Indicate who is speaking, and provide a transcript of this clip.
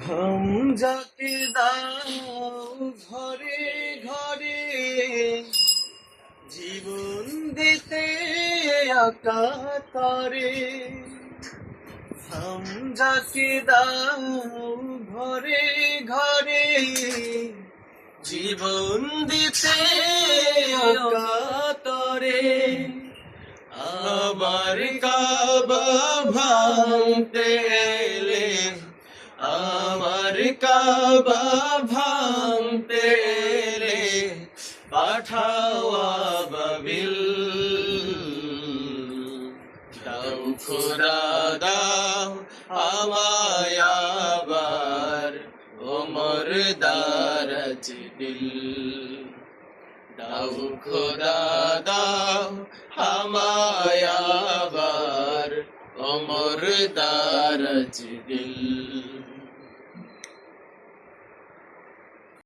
Speaker 1: हम जाके দাও ঘরে ঘরে জীবন দিতে আকাতরে हम जाके দাও ঘরে ঘরে জীবন দিতে আকাতরে আমার কাবা ভাঙতে এলে আমার কাবা ভাঙতে এলে পাঠাও আবাবিল দাও খোদা দাও আমায় আবার ওমর দারাজ দিল দাও খোদা দাও আমায় আবার ওমর দারাজ দিল